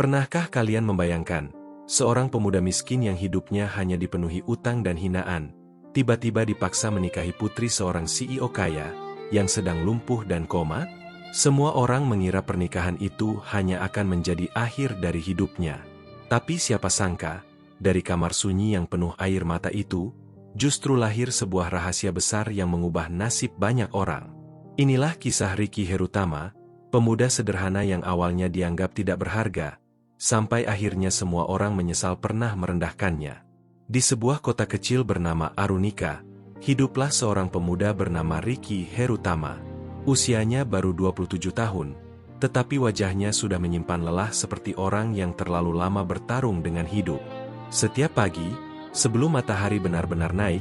Pernahkah kalian membayangkan, seorang pemuda miskin yang hidupnya hanya dipenuhi utang dan hinaan, tiba-tiba dipaksa menikahi putri seorang CEO kaya, yang sedang lumpuh dan koma? Semua orang mengira pernikahan itu hanya akan menjadi akhir dari hidupnya. Tapi siapa sangka, dari kamar sunyi yang penuh air mata itu, justru lahir sebuah rahasia besar yang mengubah nasib banyak orang. Inilah kisah Ricky Herutama, pemuda sederhana yang awalnya dianggap tidak berharga, sampai akhirnya semua orang menyesal pernah merendahkannya. Di sebuah kota kecil bernama Arunika, hiduplah seorang pemuda bernama Ricky Herutama. Usianya baru 27 tahun, tetapi wajahnya sudah menyimpan lelah seperti orang yang terlalu lama bertarung dengan hidup. Setiap pagi, sebelum matahari benar-benar naik,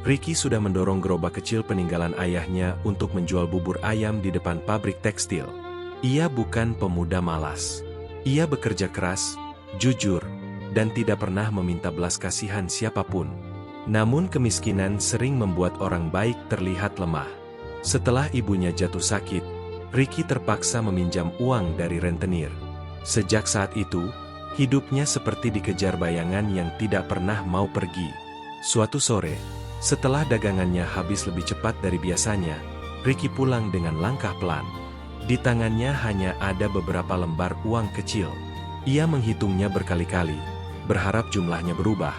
Ricky sudah mendorong gerobak kecil peninggalan ayahnya untuk menjual bubur ayam di depan pabrik tekstil. Ia bukan pemuda malas. Ia bekerja keras, jujur, dan tidak pernah meminta belas kasihan siapapun. Namun kemiskinan sering membuat orang baik terlihat lemah. Setelah ibunya jatuh sakit, Ricky terpaksa meminjam uang dari rentenir. Sejak saat itu, hidupnya seperti dikejar bayangan yang tidak pernah mau pergi. Suatu sore, setelah dagangannya habis lebih cepat dari biasanya, Ricky pulang dengan langkah pelan. Di tangannya hanya ada beberapa lembar uang kecil. Ia menghitungnya berkali-kali, berharap jumlahnya berubah.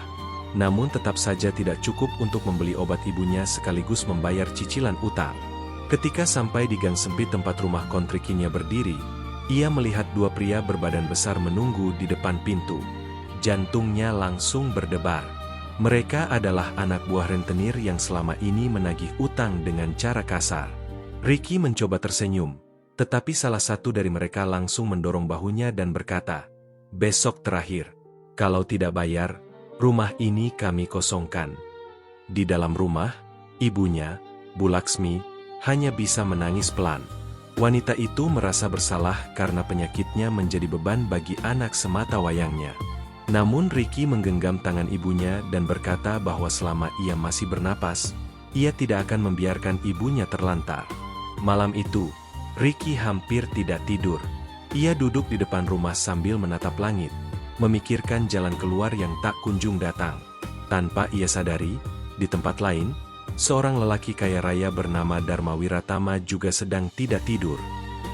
Namun tetap saja tidak cukup untuk membeli obat ibunya sekaligus membayar cicilan utang. Ketika sampai di gang sempit tempat rumah kontrikinya berdiri, ia melihat dua pria berbadan besar menunggu di depan pintu. Jantungnya langsung berdebar. Mereka adalah anak buah rentenir yang selama ini menagih utang dengan cara kasar. Ricky mencoba tersenyum, tetapi salah satu dari mereka langsung mendorong bahunya dan berkata, "Besok terakhir. Kalau tidak bayar, rumah ini kami kosongkan." Di dalam rumah, ibunya, Bu Laksmi, hanya bisa menangis pelan. Wanita itu merasa bersalah karena penyakitnya menjadi beban bagi anak semata wayangnya. Namun Ricky menggenggam tangan ibunya dan berkata bahwa selama ia masih bernapas, ia tidak akan membiarkan ibunya terlantar. Malam itu, Ricky hampir tidak tidur. Ia duduk di depan rumah sambil menatap langit, memikirkan jalan keluar yang tak kunjung datang. Tanpa ia sadari, di tempat lain, seorang lelaki kaya raya bernama Dharma Wiratama juga sedang tidak tidur.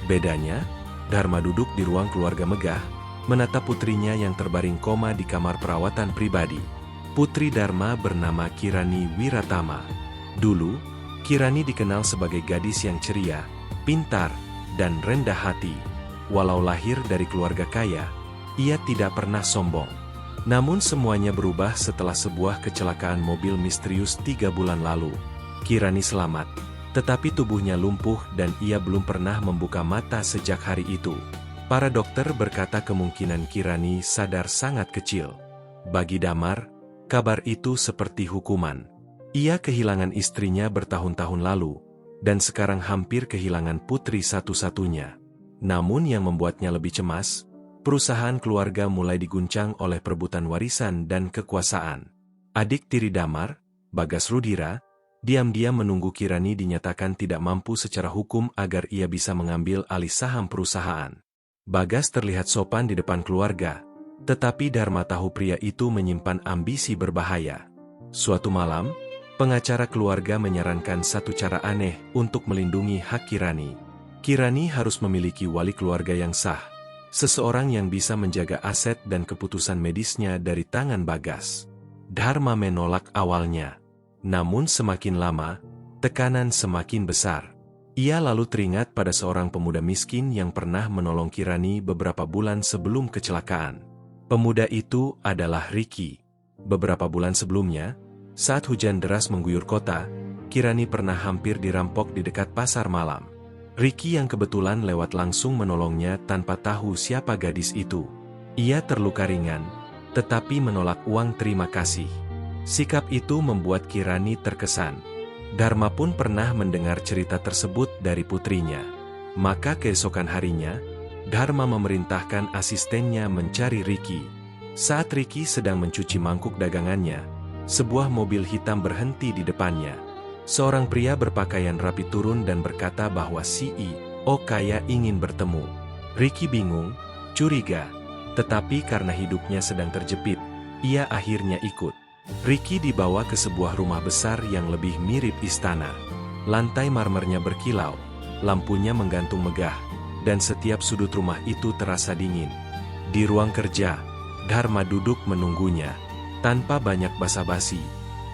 Bedanya, Dharma duduk di ruang keluarga megah, menatap putrinya yang terbaring koma di kamar perawatan pribadi. Putri Dharma bernama Kirani Wiratama. Dulu, Kirani dikenal sebagai gadis yang ceria, pintar, dan rendah hati. Walau lahir dari keluarga kaya, ia tidak pernah sombong. Namun semuanya berubah setelah sebuah kecelakaan mobil misterius 3 bulan lalu. Kirani selamat, tetapi tubuhnya lumpuh dan ia belum pernah membuka mata sejak hari itu. Para dokter berkata kemungkinan Kirani sadar sangat kecil. Bagi Damar, kabar itu seperti hukuman. Ia kehilangan istrinya bertahun-tahun lalu, dan sekarang hampir kehilangan putri satu-satunya. Namun yang membuatnya lebih cemas, perusahaan keluarga mulai diguncang oleh perebutan warisan dan kekuasaan. Adik tiri Damar, Bagas Rudira, diam-diam menunggu Kirani dinyatakan tidak mampu secara hukum agar ia bisa mengambil alih saham perusahaan. Bagas terlihat sopan di depan keluarga, tetapi Dharma tahu pria itu menyimpan ambisi berbahaya. Suatu malam, pengacara keluarga menyarankan satu cara aneh untuk melindungi hak Kirani. Kirani harus memiliki wali keluarga yang sah, seseorang yang bisa menjaga aset dan keputusan medisnya dari tangan Bagas. Dharma menolak awalnya. Namun semakin lama, tekanan semakin besar. Ia lalu teringat pada seorang pemuda miskin yang pernah menolong Kirani beberapa bulan sebelum kecelakaan. Pemuda itu adalah Ricky. Beberapa bulan sebelumnya, saat hujan deras mengguyur kota, Kirani pernah hampir dirampok di dekat pasar malam. Ricky yang kebetulan lewat langsung menolongnya tanpa tahu siapa gadis itu. Ia terluka ringan, tetapi menolak uang terima kasih. Sikap itu membuat Kirani terkesan. Dharma pun pernah mendengar cerita tersebut dari putrinya. Maka keesokan harinya, Dharma memerintahkan asistennya mencari Ricky. Saat Ricky sedang mencuci mangkuk dagangannya, sebuah mobil hitam berhenti di depannya. Seorang pria berpakaian rapi turun dan berkata bahwa CEO kaya ingin bertemu. Ricky bingung, curiga, Tetapi karena hidupnya sedang terjepit, ia akhirnya ikut. Ricky dibawa ke sebuah rumah besar yang lebih mirip istana. Lantai marmernya berkilau, lampunya menggantung megah, dan setiap sudut rumah itu terasa dingin. Di ruang kerja, Dharma duduk menunggunya. Tanpa banyak basa-basi,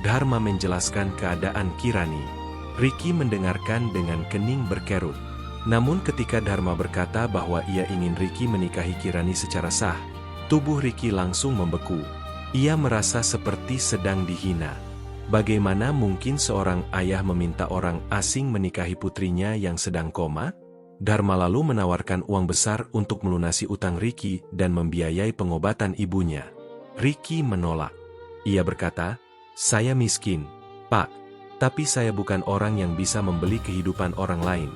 Dharma menjelaskan keadaan Kirani. Ricky mendengarkan dengan kening berkerut. Namun ketika Dharma berkata bahwa ia ingin Ricky menikahi Kirani secara sah, tubuh Ricky langsung membeku. Ia merasa seperti sedang dihina. Bagaimana mungkin seorang ayah meminta orang asing menikahi putrinya yang sedang koma? Dharma lalu menawarkan uang besar untuk melunasi utang Ricky dan membiayai pengobatan ibunya. Ricky menolak. Ia berkata, "Saya miskin, Pak, tapi saya bukan orang yang bisa membeli kehidupan orang lain."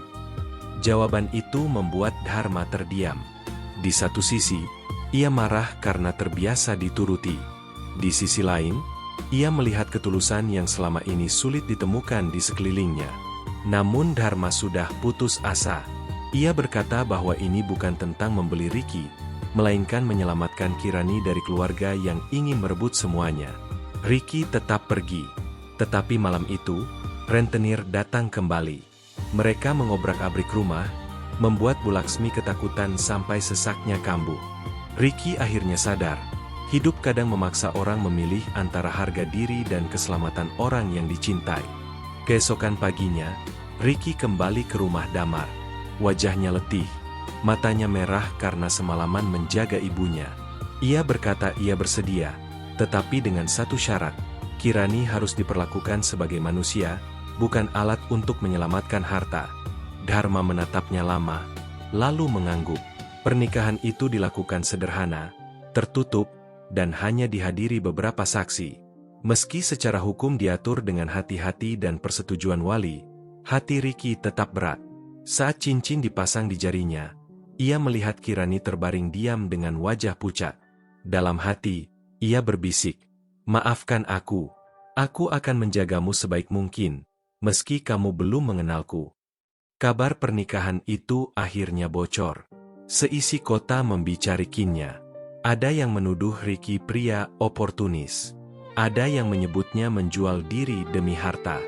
Jawaban itu membuat Dharma terdiam. Di satu sisi, ia marah karena terbiasa dituruti. Di sisi lain, ia melihat ketulusan yang selama ini sulit ditemukan di sekelilingnya. Namun Dharma sudah putus asa. Ia berkata bahwa ini bukan tentang membeli Ricky, melainkan menyelamatkan Kirani dari keluarga yang ingin merebut semuanya. Ricky tetap pergi. Tetapi malam itu, rentenir datang kembali. Mereka mengobrak-abrik rumah, membuat Bu Laksmi ketakutan sampai sesaknya kambuh. Ricky akhirnya sadar. Hidup kadang memaksa orang memilih antara harga diri dan keselamatan orang yang dicintai. Keesokan paginya, Ricky kembali ke rumah damar. Wajahnya letih, matanya merah karena semalaman menjaga ibunya. Ia berkata ia bersedia, tetapi dengan satu syarat, Kirani harus diperlakukan sebagai manusia, bukan alat untuk menyelamatkan harta. Dharma menatapnya lama, lalu mengangguk. Pernikahan itu dilakukan sederhana, tertutup, dan hanya dihadiri beberapa saksi. Meski secara hukum diatur dengan hati-hati dan persetujuan wali, hati Ricky tetap berat. Saat cincin dipasang di jarinya, ia melihat Kirani terbaring diam dengan wajah pucat. Dalam hati, ia berbisik, "Maafkan aku akan menjagamu sebaik mungkin, meski kamu belum mengenalku." Kabar pernikahan itu akhirnya bocor. Seisi kota membicarakannya. Ada yang menuduh Ricky pria oportunis. Ada yang menyebutnya menjual diri demi harta.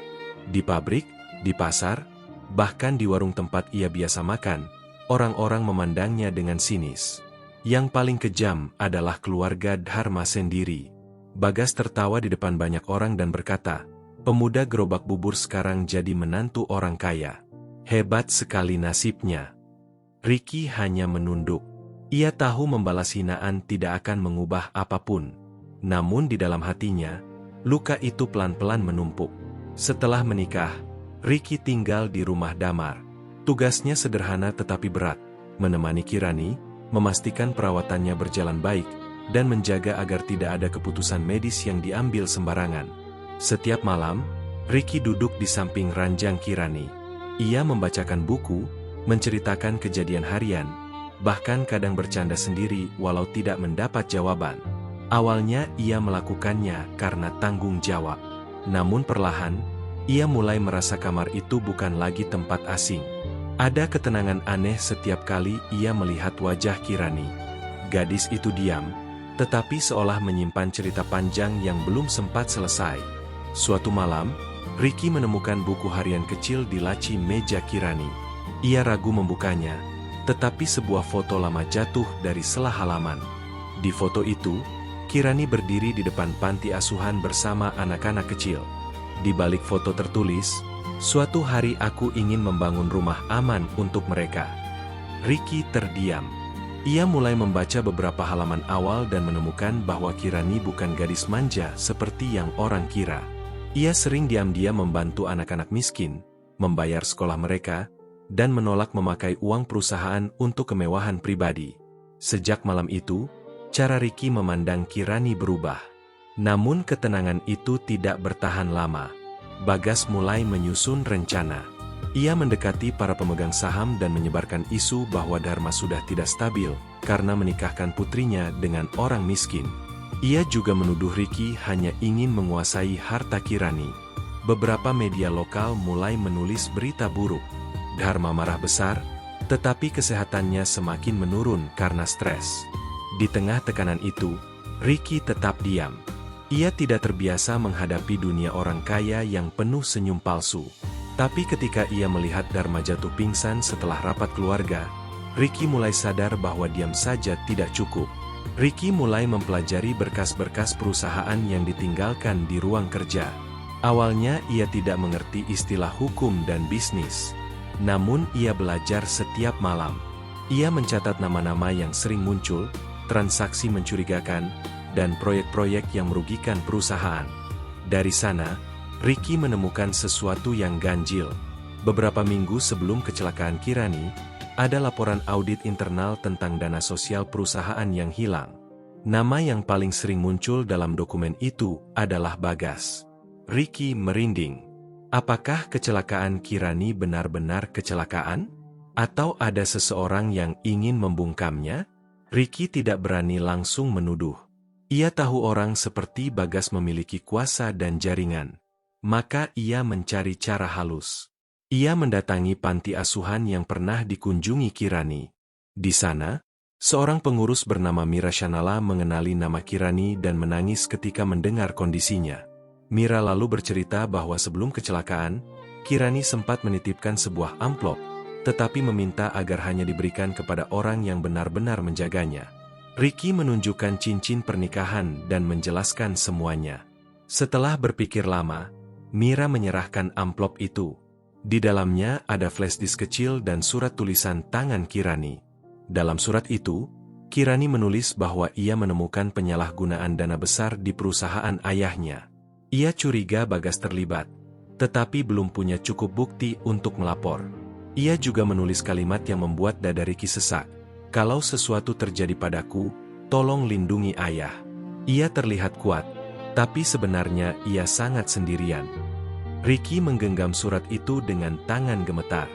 Di pabrik, di pasar, bahkan di warung tempat ia biasa makan, orang-orang memandangnya dengan sinis. Yang paling kejam adalah keluarga Dharma sendiri. Bagas tertawa di depan banyak orang dan berkata, "Pemuda gerobak bubur sekarang jadi menantu orang kaya. Hebat sekali nasibnya." Ricky hanya menunduk. Ia tahu membalas hinaan tidak akan mengubah apapun. Namun di dalam hatinya, luka itu pelan-pelan menumpuk. Setelah menikah, Ricky tinggal di rumah damar. Tugasnya sederhana tetapi berat, menemani Kirani, memastikan perawatannya berjalan baik, dan menjaga agar tidak ada keputusan medis yang diambil sembarangan. Setiap malam, Ricky duduk di samping ranjang Kirani. Ia membacakan buku, menceritakan kejadian harian, bahkan kadang bercanda sendiri walau tidak mendapat jawaban. Awalnya ia melakukannya karena tanggung jawab. Namun perlahan, ia mulai merasa kamar itu bukan lagi tempat asing. Ada ketenangan aneh setiap kali ia melihat wajah Kirani. Gadis itu diam, tetapi seolah menyimpan cerita panjang yang belum sempat selesai. Suatu malam, Ricky menemukan buku harian kecil di laci meja Kirani. Ia ragu membukanya, tetapi sebuah foto lama jatuh dari sela halaman. Di foto itu, Kirani berdiri di depan panti asuhan bersama anak-anak kecil. Di balik foto tertulis, "Suatu hari aku ingin membangun rumah aman untuk mereka." Ricky terdiam. Ia mulai membaca beberapa halaman awal dan menemukan bahwa Kirani bukan gadis manja seperti yang orang kira. Ia sering diam-diam membantu anak-anak miskin, membayar sekolah mereka, dan menolak memakai uang perusahaan untuk kemewahan pribadi. Sejak malam itu, cara Ricky memandang Kirani berubah. Namun ketenangan itu tidak bertahan lama. Bagas mulai menyusun rencana. Ia mendekati para pemegang saham dan menyebarkan isu bahwa Dharma sudah tidak stabil karena menikahkan putrinya dengan orang miskin. Ia juga menuduh Ricky hanya ingin menguasai harta Kirani. Beberapa media lokal mulai menulis berita buruk. Dharma marah besar, tetapi kesehatannya semakin menurun karena stres. Di tengah tekanan itu, Ricky tetap diam. Ia tidak terbiasa menghadapi dunia orang kaya yang penuh senyum palsu. Tapi ketika ia melihat Dharma jatuh pingsan setelah rapat keluarga, Ricky mulai sadar bahwa diam saja tidak cukup. Ricky mulai mempelajari berkas-berkas perusahaan yang ditinggalkan di ruang kerja. Awalnya ia tidak mengerti istilah hukum dan bisnis. Namun ia belajar setiap malam. Ia mencatat nama-nama yang sering muncul, transaksi mencurigakan, dan proyek-proyek yang merugikan perusahaan. Dari sana, Ricky menemukan sesuatu yang ganjil. Beberapa minggu sebelum kecelakaan Kirani, ada laporan audit internal tentang dana sosial perusahaan yang hilang. Nama yang paling sering muncul dalam dokumen itu adalah Bagas. Ricky merinding. Apakah kecelakaan Kirani benar-benar kecelakaan? Atau ada seseorang yang ingin membungkamnya? Ricky tidak berani langsung menuduh. Ia tahu orang seperti Bagas memiliki kuasa dan jaringan. Maka ia mencari cara halus. Ia mendatangi panti asuhan yang pernah dikunjungi Kirani. Di sana, seorang pengurus bernama Mira Shanala mengenali nama Kirani dan menangis ketika mendengar kondisinya. Mira lalu bercerita bahwa sebelum kecelakaan, Kirani sempat menitipkan sebuah amplop, tetapi meminta agar hanya diberikan kepada orang yang benar-benar menjaganya. Ricky menunjukkan cincin pernikahan dan menjelaskan semuanya. Setelah berpikir lama, Mira menyerahkan amplop itu. Di dalamnya ada flash disk kecil dan surat tulisan tangan Kirani. Dalam surat itu, Kirani menulis bahwa ia menemukan penyalahgunaan dana besar di perusahaan ayahnya. Ia curiga Bagas terlibat, tetapi belum punya cukup bukti untuk melapor. Ia juga menulis kalimat yang membuat dada Ricky sesak. Kalau sesuatu terjadi padaku, tolong lindungi ayah. Ia terlihat kuat, tapi sebenarnya ia sangat sendirian. Ricky menggenggam surat itu dengan tangan gemetar.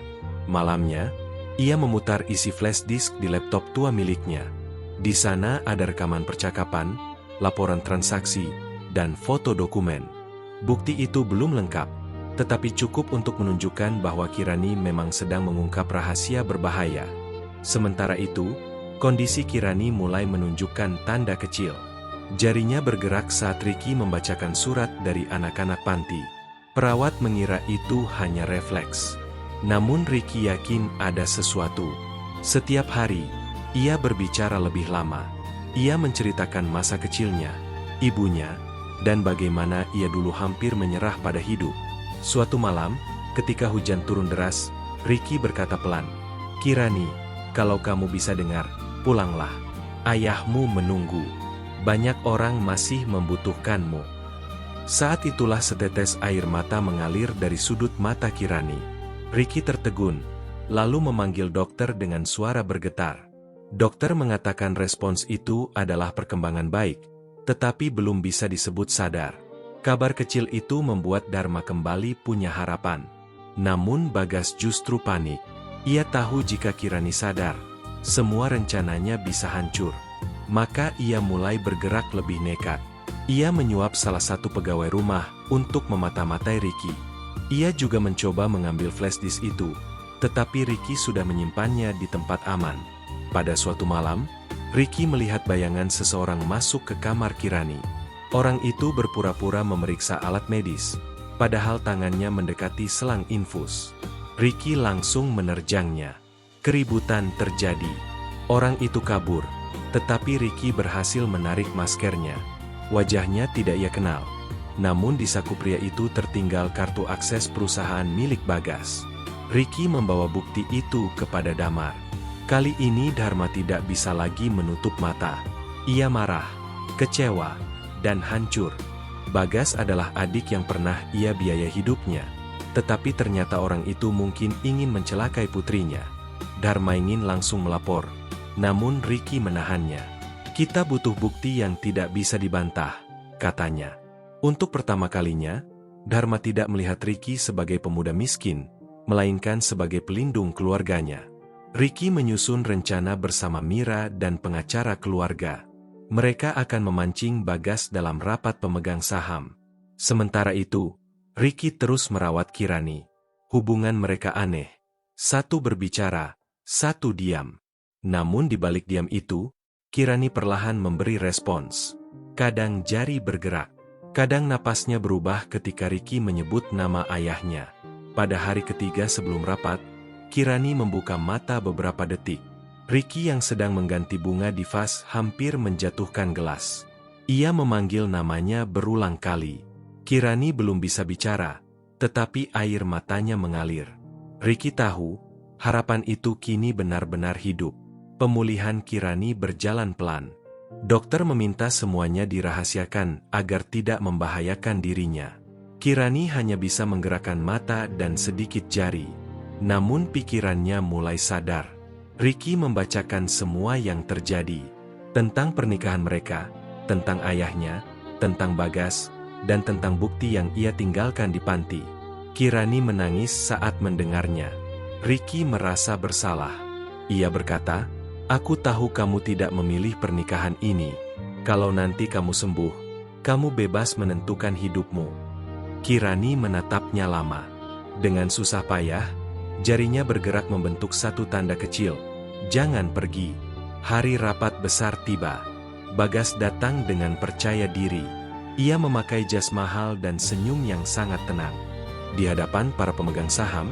Malamnya, ia memutar isi flash disk di laptop tua miliknya. Di sana ada rekaman percakapan, laporan transaksi, dan foto dokumen. Bukti itu belum lengkap, tetapi cukup untuk menunjukkan bahwa Kirani memang sedang mengungkap rahasia berbahaya. Sementara itu, kondisi Kirani mulai menunjukkan tanda kecil. Jarinya bergerak saat Ricky membacakan surat dari anak-anak panti. Perawat mengira itu hanya refleks. Namun Ricky yakin ada sesuatu. Setiap hari, ia berbicara lebih lama. Ia menceritakan masa kecilnya, ibunya, dan bagaimana ia dulu hampir menyerah pada hidup. Suatu malam, ketika hujan turun deras, Ricky berkata pelan, "Kirani, kalau kamu bisa dengar, pulanglah. Ayahmu menunggu. Banyak orang masih membutuhkanmu." Saat itulah setetes air mata mengalir dari sudut mata Kirani. Ricky tertegun, lalu memanggil dokter dengan suara bergetar. Dokter mengatakan respons itu adalah perkembangan baik, tetapi belum bisa disebut sadar. Kabar kecil itu membuat Dharma kembali punya harapan. Namun Bagas justru panik. Ia tahu jika Kirani sadar, semua rencananya bisa hancur. Maka ia mulai bergerak lebih nekat. Ia menyuap salah satu pegawai rumah untuk memata-matai Ricky. Ia juga mencoba mengambil flash disk itu, tetapi Ricky sudah menyimpannya di tempat aman. Pada suatu malam, Ricky melihat bayangan seseorang masuk ke kamar Kirani. Orang itu berpura-pura memeriksa alat medis, padahal tangannya mendekati selang infus. Ricky langsung menerjangnya. Keributan terjadi. Orang itu kabur, tetapi Ricky berhasil menarik maskernya. Wajahnya tidak ia kenal. Namun di saku pria itu tertinggal kartu akses perusahaan milik Bagas. Ricky membawa bukti itu kepada Damar. Kali ini Dharma tidak bisa lagi menutup mata. Ia marah, kecewa, dan hancur. Bagas adalah adik yang pernah ia biaya hidupnya. Tetapi ternyata orang itu mungkin ingin mencelakai putrinya. Dharma ingin langsung melapor. Namun Ricky menahannya. "Kita butuh bukti yang tidak bisa dibantah," katanya. Untuk pertama kalinya, Dharma tidak melihat Ricky sebagai pemuda miskin, melainkan sebagai pelindung keluarganya. Ricky menyusun rencana bersama Mira dan pengacara keluarga. Mereka akan memancing Bagas dalam rapat pemegang saham. Sementara itu, Ricky terus merawat Kirani. Hubungan mereka aneh. Satu berbicara, satu diam. Namun di balik diam itu, Kirani perlahan memberi respons. Kadang jari bergerak. Kadang napasnya berubah ketika Ricky menyebut nama ayahnya. Pada hari ketiga sebelum rapat, Kirani membuka mata beberapa detik. Ricky yang sedang mengganti bunga di vas hampir menjatuhkan gelas. Ia memanggil namanya berulang kali. Kirani belum bisa bicara, tetapi air matanya mengalir. Ricky tahu, harapan itu kini benar-benar hidup. Pemulihan Kirani berjalan pelan. Dokter meminta semuanya dirahasiakan agar tidak membahayakan dirinya. Kirani hanya bisa menggerakkan mata dan sedikit jari. Namun pikirannya mulai sadar. Ricky membacakan semua yang terjadi. Tentang pernikahan mereka, tentang ayahnya, tentang Bagas, dan tentang bukti yang ia tinggalkan di panti. Kirani menangis saat mendengarnya. Ricky merasa bersalah. Ia berkata, "Aku tahu kamu tidak memilih pernikahan ini. Kalau nanti kamu sembuh, kamu bebas menentukan hidupmu." Kirani menatapnya lama. Dengan susah payah, jarinya bergerak membentuk satu tanda kecil. "Jangan pergi." Hari rapat besar tiba. Bagas datang dengan percaya diri. Ia memakai jas mahal dan senyum yang sangat tenang. Di hadapan para pemegang saham,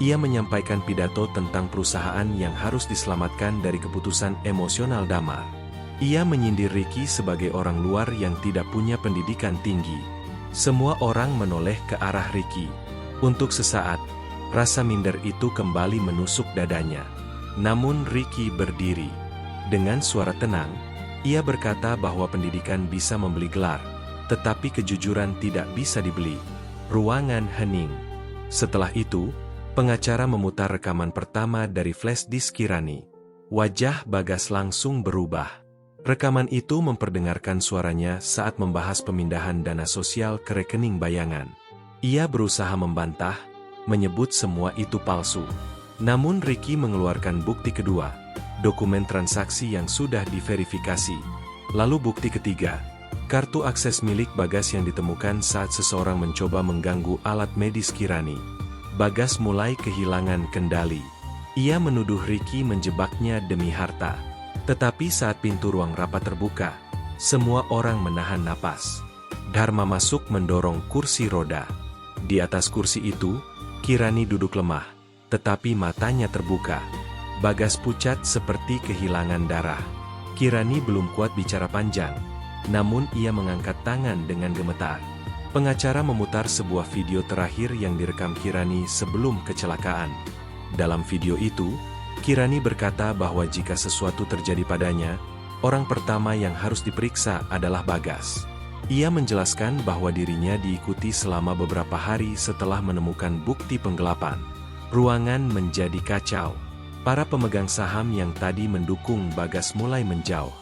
ia menyampaikan pidato tentang perusahaan yang harus diselamatkan dari keputusan emosional damar. Ia menyindir Ricky sebagai orang luar yang tidak punya pendidikan tinggi. Semua orang menoleh ke arah Ricky. Untuk sesaat, rasa minder itu kembali menusuk dadanya. Namun Ricky berdiri. Dengan suara tenang, ia berkata bahwa pendidikan bisa membeli gelar, tetapi kejujuran tidak bisa dibeli. Ruangan hening. Setelah itu, pengacara memutar rekaman pertama dari flash disk Kirani. Wajah Bagas langsung berubah. Rekaman itu memperdengarkan suaranya saat membahas pemindahan dana sosial ke rekening bayangan. Ia berusaha membantah, menyebut semua itu palsu. Namun Ricky mengeluarkan bukti kedua, dokumen transaksi yang sudah diverifikasi. Lalu bukti ketiga, kartu akses milik Bagas yang ditemukan saat seseorang mencoba mengganggu alat medis Kirani. Bagas mulai kehilangan kendali. Ia menuduh Ricky menjebaknya demi harta. Tetapi saat pintu ruang rapat terbuka, semua orang menahan napas. Dharma masuk mendorong kursi roda. Di atas kursi itu, Kirani duduk lemah, tetapi matanya terbuka. Bagas pucat seperti kehilangan darah. Kirani belum kuat bicara panjang, namun ia mengangkat tangan dengan gemetar. Pengacara memutar sebuah video terakhir yang direkam Kirani sebelum kecelakaan. Dalam video itu, Kirani berkata bahwa jika sesuatu terjadi padanya, orang pertama yang harus diperiksa adalah Bagas. Ia menjelaskan bahwa dirinya diikuti selama beberapa hari setelah menemukan bukti penggelapan. Ruangan menjadi kacau. Para pemegang saham yang tadi mendukung Bagas mulai menjauh.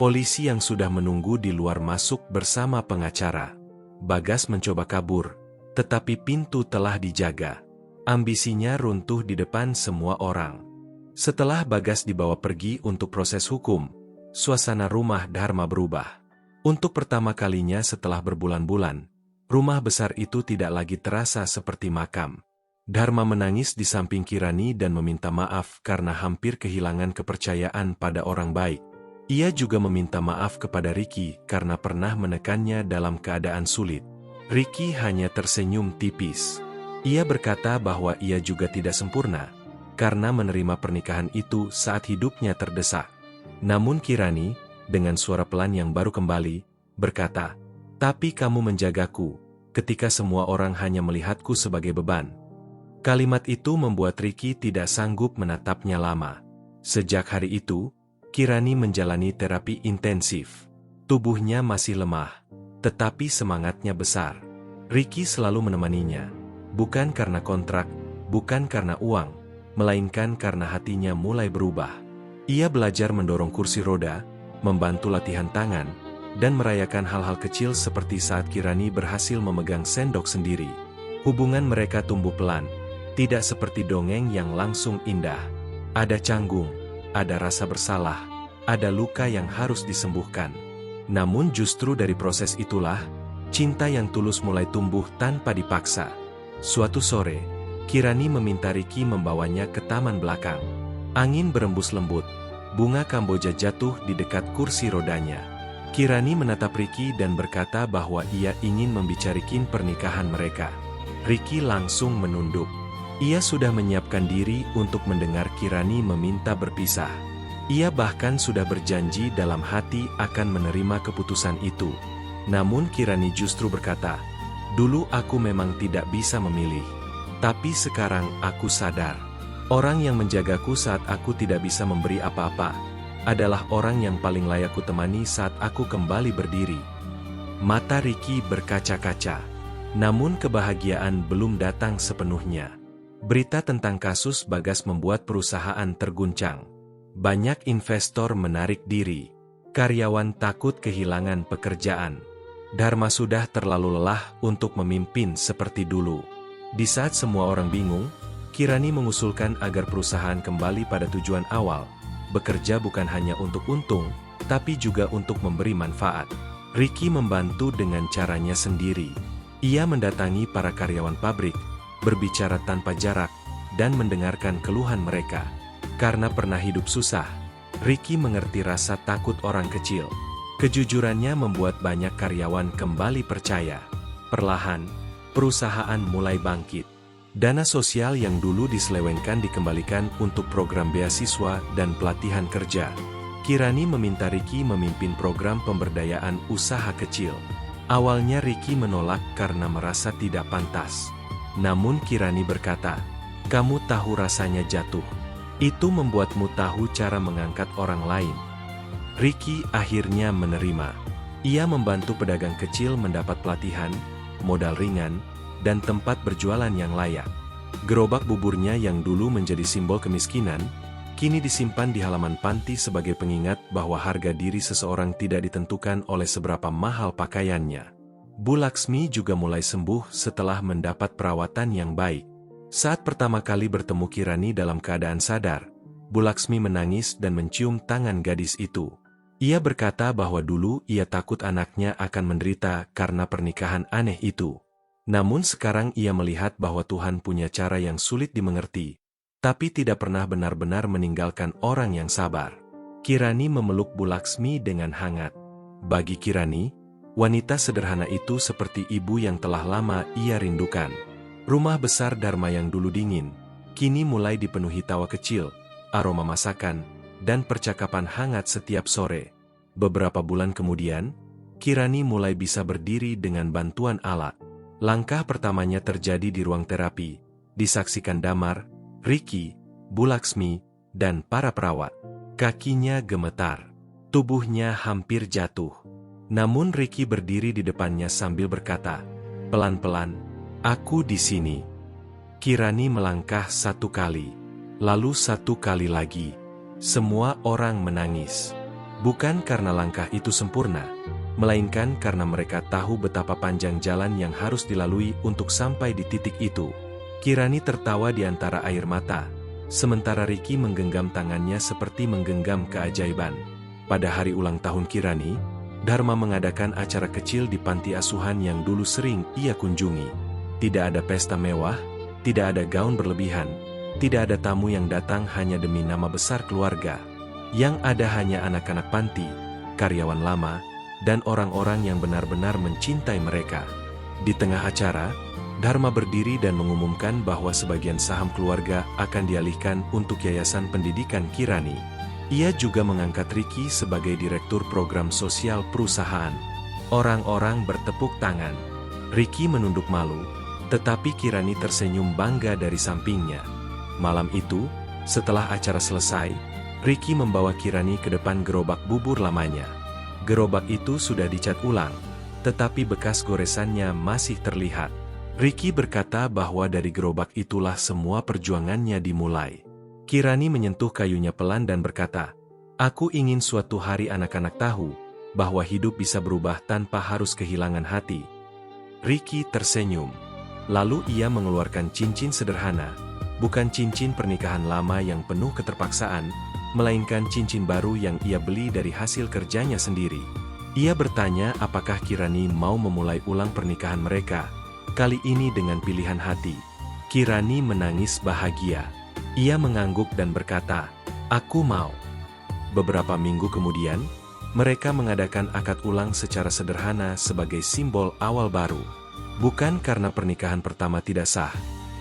Polisi yang sudah menunggu di luar masuk bersama pengacara. Bagas mencoba kabur, tetapi pintu telah dijaga. Ambisinya runtuh di depan semua orang. Setelah Bagas dibawa pergi untuk proses hukum, suasana rumah Dharma berubah. Untuk pertama kalinya setelah berbulan-bulan, rumah besar itu tidak lagi terasa seperti makam. Dharma menangis di samping Kirani dan meminta maaf karena hampir kehilangan kepercayaan pada orang baik. Ia juga meminta maaf kepada Ricky karena pernah menekannya dalam keadaan sulit. Ricky hanya tersenyum tipis. Ia berkata bahwa ia juga tidak sempurna, karena menerima pernikahan itu saat hidupnya terdesak. Namun Kirani, dengan suara pelan yang baru kembali, berkata, "Tapi kamu menjagaku, ketika semua orang hanya melihatku sebagai beban." Kalimat itu membuat Ricky tidak sanggup menatapnya lama. Sejak hari itu, Kirani menjalani terapi intensif. Tubuhnya masih lemah, tetapi semangatnya besar. Ricky selalu menemaninya, bukan karena kontrak, bukan karena uang, melainkan karena hatinya mulai berubah. Ia belajar mendorong kursi roda, membantu latihan tangan, dan merayakan hal-hal kecil seperti saat Kirani berhasil memegang sendok sendiri. Hubungan mereka tumbuh pelan, tidak seperti dongeng yang langsung indah. Ada canggung, ada rasa bersalah, ada luka yang harus disembuhkan. Namun justru dari proses itulah, cinta yang tulus mulai tumbuh tanpa dipaksa. Suatu sore, Kirani meminta Ricky membawanya ke taman belakang. Angin berembus lembut, Bunga kamboja jatuh di dekat kursi rodanya. Kirani menatap Ricky dan berkata bahwa ia ingin membicarakan pernikahan mereka. Ricky langsung menunduk. Ia sudah menyiapkan diri untuk mendengar Kirani meminta berpisah. Ia bahkan sudah berjanji dalam hati akan menerima keputusan itu. Namun Kirani justru berkata, "Dulu aku memang tidak bisa memilih. Tapi sekarang aku sadar. Orang yang menjagaku saat aku tidak bisa memberi apa-apa, adalah orang yang paling layak kutemani saat aku kembali berdiri." Mata Ricky berkaca-kaca. Namun kebahagiaan belum datang sepenuhnya. Berita tentang kasus Bagas membuat perusahaan terguncang. Banyak investor menarik diri. Karyawan takut kehilangan pekerjaan. Dharma sudah terlalu lelah untuk memimpin seperti dulu. Di saat semua orang bingung, Kirani mengusulkan agar perusahaan kembali pada tujuan awal, bekerja bukan hanya untuk untung, tapi juga untuk memberi manfaat. Ricky membantu dengan caranya sendiri. Ia mendatangi para karyawan pabrik, berbicara tanpa jarak, dan mendengarkan keluhan mereka. Karena pernah hidup susah, Ricky mengerti rasa takut orang kecil. Kejujurannya membuat banyak karyawan kembali percaya. Perlahan, perusahaan mulai bangkit. Dana sosial yang dulu diselewengkan dikembalikan untuk program beasiswa dan pelatihan kerja. Kirani meminta Ricky memimpin program pemberdayaan usaha kecil. Awalnya Ricky menolak karena merasa tidak pantas. Namun Kirani berkata, "Kamu tahu rasanya jatuh. Itu membuatmu tahu cara mengangkat orang lain." Ricky akhirnya menerima. Ia membantu pedagang kecil mendapat pelatihan, modal ringan, dan tempat berjualan yang layak. Gerobak buburnya yang dulu menjadi simbol kemiskinan, kini disimpan di halaman panti sebagai pengingat bahwa harga diri seseorang tidak ditentukan oleh seberapa mahal pakaiannya. Bu Laksmi juga mulai sembuh setelah mendapat perawatan yang baik. Saat pertama kali bertemu Kirani dalam keadaan sadar, Bu Laksmi menangis dan mencium tangan gadis itu. Ia berkata bahwa dulu ia takut anaknya akan menderita karena pernikahan aneh itu. Namun sekarang ia melihat bahwa Tuhan punya cara yang sulit dimengerti, tapi tidak pernah benar-benar meninggalkan orang yang sabar. Kirani memeluk Bu Laksmi dengan hangat. Bagi Kirani, wanita sederhana itu seperti ibu yang telah lama ia rindukan. Rumah besar Dharma yang dulu dingin, kini mulai dipenuhi tawa kecil, aroma masakan, dan percakapan hangat setiap sore. Beberapa bulan kemudian, Kirani mulai bisa berdiri dengan bantuan alat. Langkah pertamanya terjadi di ruang terapi, disaksikan Damar, Ricky, Bu Laksmi, dan para perawat. Kakinya gemetar, tubuhnya hampir jatuh. Namun Ricky berdiri di depannya sambil berkata, "Pelan-pelan, aku di sini." Kirani melangkah satu kali, lalu satu kali lagi. Semua orang menangis. Bukan karena langkah itu sempurna, melainkan karena mereka tahu betapa panjang jalan yang harus dilalui untuk sampai di titik itu. Kirani tertawa di antara air mata, sementara Ricky menggenggam tangannya seperti menggenggam keajaiban. Pada hari ulang tahun Kirani, Dharma mengadakan acara kecil di panti asuhan yang dulu sering ia kunjungi. Tidak ada pesta mewah, tidak ada gaun berlebihan, tidak ada tamu yang datang hanya demi nama besar keluarga. Yang ada hanya anak-anak panti, karyawan lama, dan orang-orang yang benar-benar mencintai mereka. Di tengah acara, Dharma berdiri dan mengumumkan bahwa sebagian saham keluarga akan dialihkan untuk Yayasan Pendidikan Kirani. Ia juga mengangkat Ricky sebagai direktur program sosial perusahaan. Orang-orang bertepuk tangan. Ricky menunduk malu, tetapi Kirani tersenyum bangga dari sampingnya. Malam itu, setelah acara selesai, Ricky membawa Kirani ke depan gerobak bubur lamanya. Gerobak itu sudah dicat ulang, tetapi bekas goresannya masih terlihat. Ricky berkata bahwa dari gerobak itulah semua perjuangannya dimulai. Kirani menyentuh kayunya pelan dan berkata, "Aku ingin suatu hari anak-anak tahu bahwa hidup bisa berubah tanpa harus kehilangan hati." Ricky tersenyum. Lalu ia mengeluarkan cincin sederhana, bukan cincin pernikahan lama yang penuh keterpaksaan, melainkan cincin baru yang ia beli dari hasil kerjanya sendiri. Ia bertanya apakah Kirani mau memulai ulang pernikahan mereka, kali ini dengan pilihan hati. Kirani menangis bahagia. Ia mengangguk dan berkata, "Aku mau." Beberapa minggu kemudian, mereka mengadakan akad ulang secara sederhana sebagai simbol awal baru. Bukan karena pernikahan pertama tidak sah,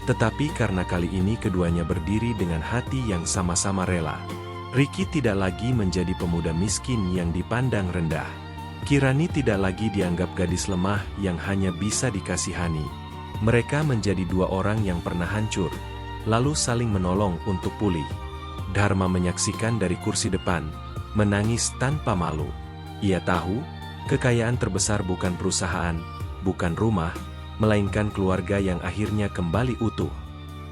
tetapi karena kali ini keduanya berdiri dengan hati yang sama-sama rela. Ricky tidak lagi menjadi pemuda miskin yang dipandang rendah. Kirani tidak lagi dianggap gadis lemah yang hanya bisa dikasihani. Mereka menjadi dua orang yang pernah hancur, lalu saling menolong untuk pulih. Dharma menyaksikan dari kursi depan, menangis tanpa malu. Ia tahu, kekayaan terbesar bukan perusahaan, bukan rumah, melainkan keluarga yang akhirnya kembali utuh.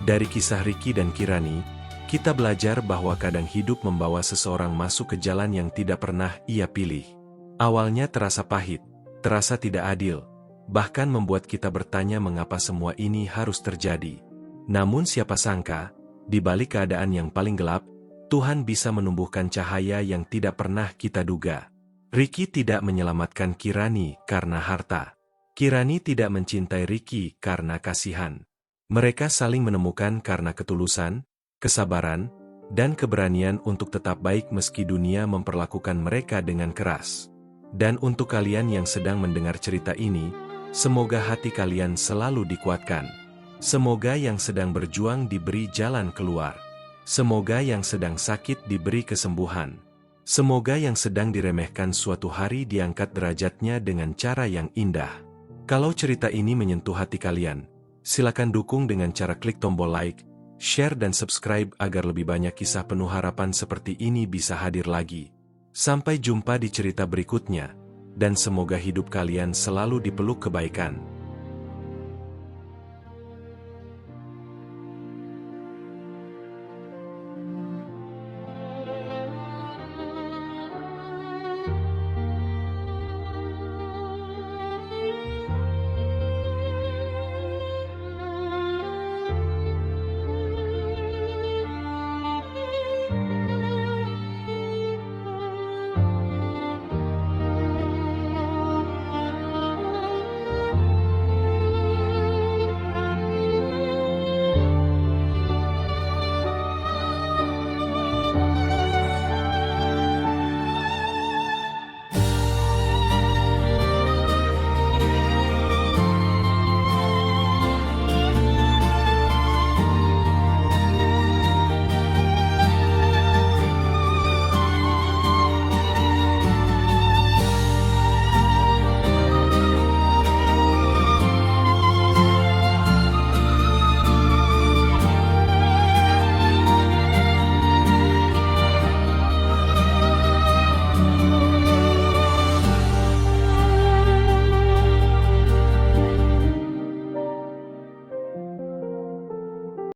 Dari kisah Ricky dan Kirani, kita belajar bahwa kadang hidup membawa seseorang masuk ke jalan yang tidak pernah ia pilih. Awalnya terasa pahit, terasa tidak adil, bahkan membuat kita bertanya mengapa semua ini harus terjadi. Namun siapa sangka, di balik keadaan yang paling gelap, Tuhan bisa menumbuhkan cahaya yang tidak pernah kita duga. Ricky tidak menyelamatkan Kirani karena harta. Kirani tidak mencintai Ricky karena kasihan. Mereka saling menemukan karena ketulusan, kesabaran, dan keberanian untuk tetap baik meski dunia memperlakukan mereka dengan keras. Dan untuk kalian yang sedang mendengar cerita ini, semoga hati kalian selalu dikuatkan. Semoga yang sedang berjuang diberi jalan keluar. Semoga yang sedang sakit diberi kesembuhan. Semoga yang sedang diremehkan suatu hari diangkat derajatnya dengan cara yang indah. Kalau cerita ini menyentuh hati kalian, silakan dukung dengan cara klik tombol like, share dan subscribe agar lebih banyak kisah penuh harapan seperti ini bisa hadir lagi. Sampai jumpa di cerita berikutnya, dan semoga hidup kalian selalu dipeluk kebaikan.